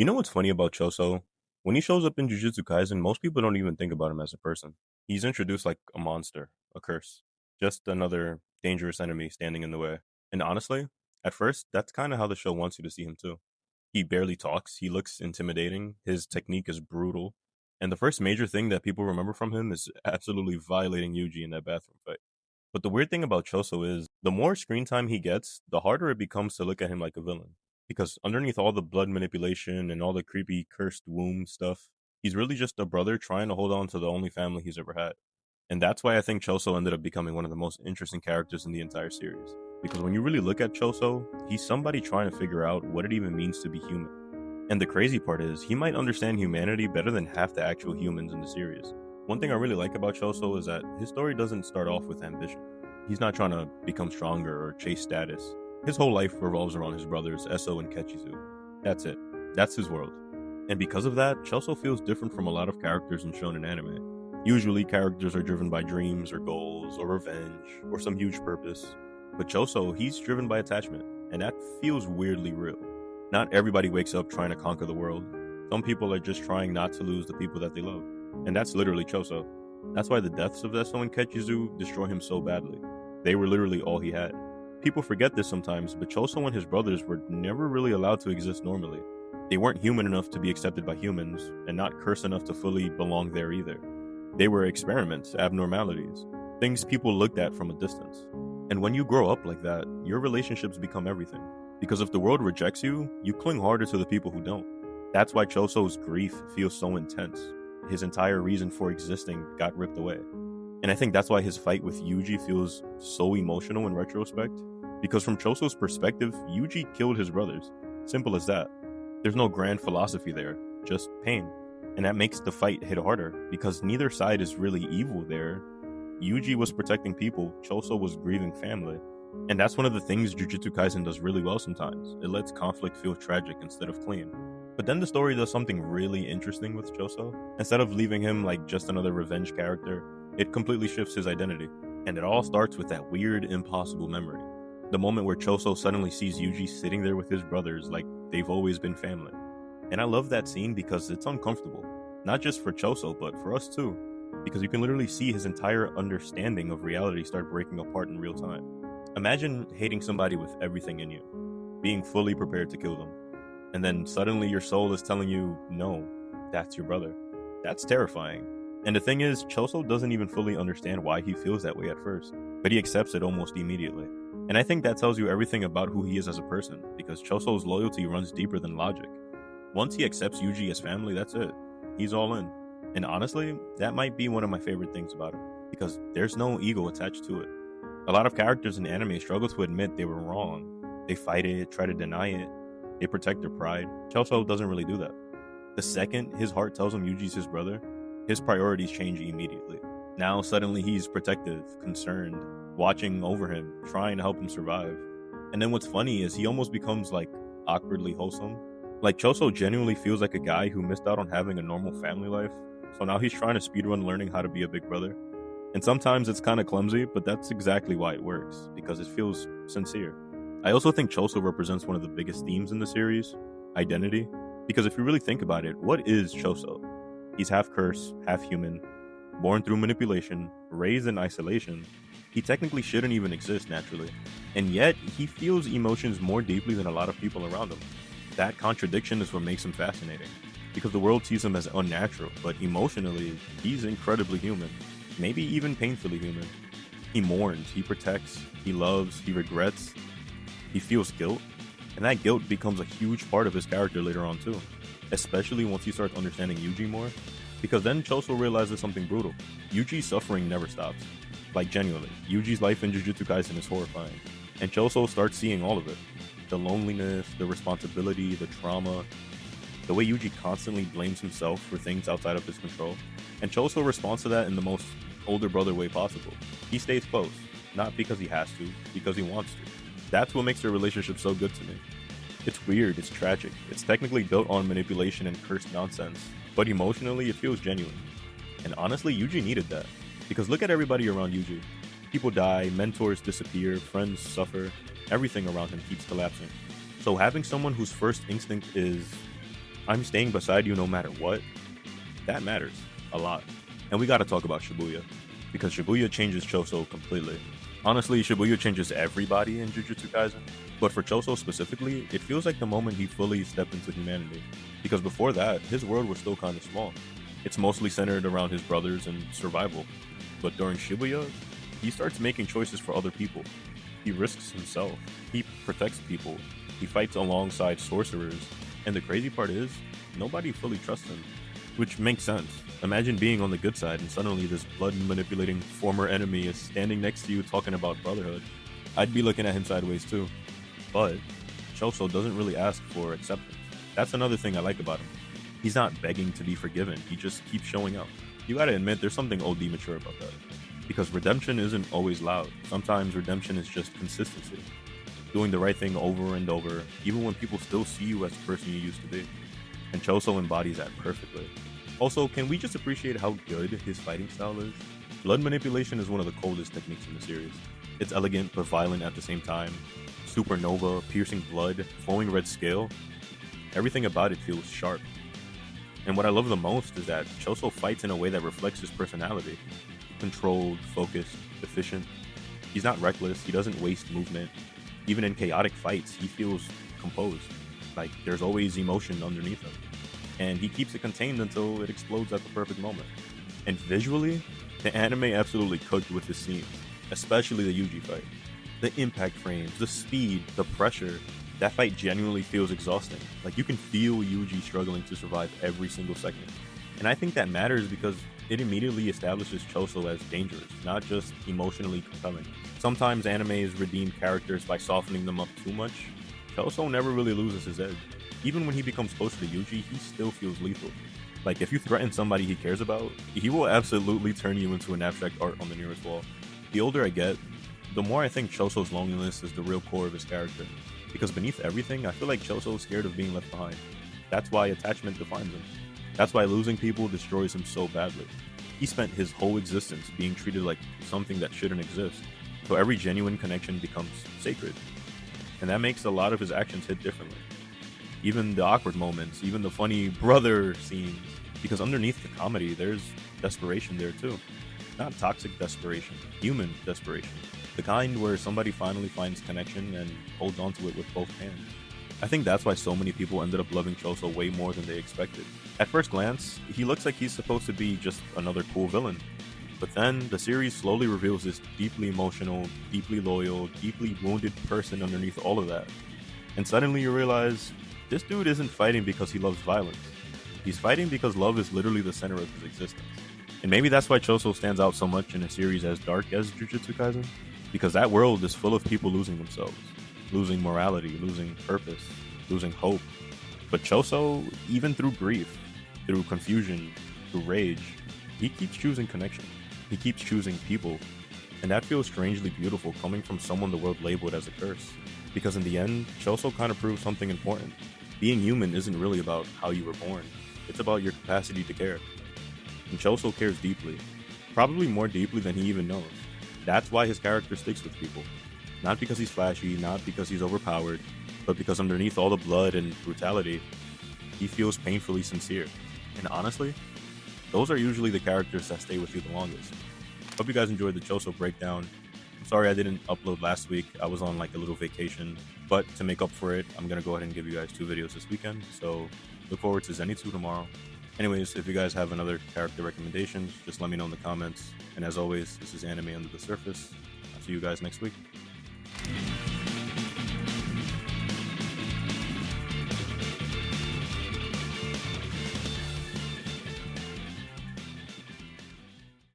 You know what's funny about Choso? When he shows up in Jujutsu Kaisen, most people don't even think about him as a person. He's introduced like a monster, a curse, just another dangerous enemy standing in the way. And honestly, at first, that's kind of how the show wants you to see him too. He barely talks, he looks intimidating, his technique is brutal, and the first major thing that people remember from him is absolutely violating Yuji in that bathroom fight. But the weird thing about Choso is the more screen time he gets, the harder it becomes to look at him like a villain. Because underneath all the blood manipulation and all the creepy cursed womb stuff, he's really just a brother trying to hold on to the only family he's ever had. And that's why I think Choso ended up becoming one of the most interesting characters in the entire series. Because when you really look at Choso, he's somebody trying to figure out what it even means to be human. And the crazy part is, he might understand humanity better than half the actual humans in the series. One thing I really like about Choso is that his story doesn't start off with ambition. He's not trying to become stronger or chase status. His whole life revolves around his brothers, Eso and Kechizu. That's it. That's his world. And because of that, Choso feels different from a lot of characters in shonen anime. Usually, characters are driven by dreams or goals or revenge or some huge purpose. But Choso, he's driven by attachment, and that feels weirdly real. Not everybody wakes up trying to conquer the world. Some people are just trying not to lose the people that they love. And that's literally Choso. That's why the deaths of Eso and Kechizu destroy him so badly. They were literally all he had. People forget this sometimes, but Choso and his brothers were never really allowed to exist normally. They weren't human enough to be accepted by humans, and not cursed enough to fully belong there either. They were experiments, abnormalities, things people looked at from a distance. And when you grow up like that, your relationships become everything. Because if the world rejects you, you cling harder to the people who don't. That's why Choso's grief feels so intense. His entire reason for existing got ripped away. And I think that's why his fight with Yuji feels so emotional in retrospect. Because from Choso's perspective, Yuji killed his brothers. Simple as that. There's no grand philosophy there, just pain. And that makes the fight hit harder, because neither side is really evil there. Yuji was protecting people, Choso was grieving family. And that's one of the things Jujutsu Kaisen does really well sometimes. It lets conflict feel tragic instead of clean. But then the story does something really interesting with Choso. Instead of leaving him like just another revenge character, it completely shifts his identity. And it all starts with that weird, impossible memory. The moment where Choso suddenly sees Yuji sitting there with his brothers like they've always been family. And I love that scene because it's uncomfortable. Not just for Choso, but for us too. Because you can literally see his entire understanding of reality start breaking apart in real time. Imagine hating somebody with everything in you, being fully prepared to kill them. And then suddenly your soul is telling you, no, that's your brother. That's terrifying. And the thing is, Choso doesn't even fully understand why he feels that way at first, but he accepts it almost immediately. And I think that tells you everything about who he is as a person, because Choso's loyalty runs deeper than logic. Once he accepts Yuji as family, that's it. He's all in. And honestly, that might be one of my favorite things about him, because there's no ego attached to it. A lot of characters in anime struggle to admit they were wrong. They fight it, try to deny it, they protect their pride. Choso doesn't really do that. The second his heart tells him Yuji's his brother, his priorities change immediately. Now suddenly he's protective, concerned, watching over him, trying to help him survive. And then what's funny is he almost becomes like awkwardly wholesome. Like Choso genuinely feels like a guy who missed out on having a normal family life. So now he's trying to speedrun learning how to be a big brother. And sometimes it's kind of clumsy, but that's exactly why it works, because it feels sincere. I also think Choso represents one of the biggest themes in the series, identity. Because if you really think about it, what is Choso? He's half curse, half human, born through manipulation, raised in isolation. He technically shouldn't even exist naturally. And yet, he feels emotions more deeply than a lot of people around him. That contradiction is what makes him fascinating. Because the world sees him as unnatural, but emotionally, he's incredibly human. Maybe even painfully human. He mourns, he protects, he loves, he regrets, he feels guilt. And that guilt becomes a huge part of his character later on too. Especially once he starts understanding Yuji more. Because then Choso realizes something brutal. Yuji's suffering never stops. Like genuinely, Yuji's life in Jujutsu Kaisen is horrifying. And Choso starts seeing all of it. The loneliness, the responsibility, the trauma, the way Yuji constantly blames himself for things outside of his control. And Choso responds to that in the most older brother way possible. He stays close, not because he has to, because he wants to. That's what makes their relationship so good to me. It's weird, it's tragic, it's technically built on manipulation and cursed nonsense, but emotionally it feels genuine. And honestly, Yuji needed that. Because look at everybody around Yuji. People die, mentors disappear, friends suffer, everything around him keeps collapsing. So having someone whose first instinct is I'm staying beside you no matter what, that matters a lot. And we gotta talk about Shibuya, because Shibuya changes Choso completely. Honestly, Shibuya changes everybody in Jujutsu Kaisen, but for Choso specifically, it feels like the moment he fully stepped into humanity. Because before that, his world was still kind of small. It's mostly centered around his brothers and survival. But during Shibuya, he starts making choices for other people. He risks himself. He protects people. He fights alongside sorcerers. And the crazy part is, nobody fully trusts him. Which makes sense. Imagine being on the good side and suddenly this blood manipulating former enemy is standing next to you talking about brotherhood. I'd be looking at him sideways too. But Choso doesn't really ask for acceptance. That's another thing I like about him. He's not begging to be forgiven, he just keeps showing up. You gotta admit, there's something OD mature about that. Because redemption isn't always loud. Sometimes redemption is just consistency. Doing the right thing over and over, even when people still see you as the person you used to be. And Choso embodies that perfectly. Also, can we just appreciate how good his fighting style is? Blood manipulation is one of the coldest techniques in the series. It's elegant but violent at the same time. Supernova, piercing blood, flowing red scale. Everything about it feels sharp. And what I love the most is that Choso fights in a way that reflects his personality. Controlled, focused, efficient. He's not reckless, he doesn't waste movement. Even in chaotic fights, he feels composed. Like there's always emotion underneath him. And he keeps it contained until it explodes at the perfect moment. And visually, the anime absolutely cooked with his scenes, especially the Yuji fight. The impact frames, the speed, the pressure, that fight genuinely feels exhausting. Like you can feel Yuji struggling to survive every single second. And I think that matters because it immediately establishes Choso as dangerous, not just emotionally compelling. Sometimes animes redeem characters by softening them up too much. Choso never really loses his edge. Even when he becomes closer to Yuji, he still feels lethal. Like, if you threaten somebody he cares about, he will absolutely turn you into an abstract art on the nearest wall. The older I get, the more I think Choso's loneliness is the real core of his character. Because beneath everything, I feel like Choso is scared of being left behind. That's why attachment defines him. That's why losing people destroys him so badly. He spent his whole existence being treated like something that shouldn't exist. So every genuine connection becomes sacred. And that makes a lot of his actions hit differently. Even the awkward moments, even the funny brother scenes. Because underneath the comedy, there's desperation there too. Not toxic desperation, human desperation. The kind where somebody finally finds connection and holds onto it with both hands. I think that's why so many people ended up loving Choso way more than they expected. At first glance, he looks like he's supposed to be just another cool villain. But then, the series slowly reveals this deeply emotional, deeply loyal, deeply wounded person underneath all of that. And suddenly you realize, this dude isn't fighting because he loves violence. He's fighting because love is literally the center of his existence. And maybe that's why Choso stands out so much in a series as dark as Jujutsu Kaisen. Because that world is full of people losing themselves. Losing morality, losing purpose, losing hope. But Choso, even through grief, through confusion, through rage, he keeps choosing connection. He keeps choosing people. And that feels strangely beautiful coming from someone the world labeled as a curse. Because in the end, Choso kind of proves something important. Being human isn't really about how you were born. It's about your capacity to care. And Choso cares deeply. Probably more deeply than he even knows. That's why his character sticks with people. Not because he's flashy, not because he's overpowered, but because underneath all the blood and brutality, he feels painfully sincere. And honestly, those are usually the characters that stay with you the longest. Hope you guys enjoyed the Choso breakdown. I'm sorry I didn't upload last week. I was on like a little vacation, but to make up for it, I'm gonna go ahead and give you guys 2 videos this weekend. So look forward to Zenitsu tomorrow. Anyways, if you guys have another character recommendations, just let me know in the comments. And as always, this is Anime Under the Surface. I'll see you guys next week.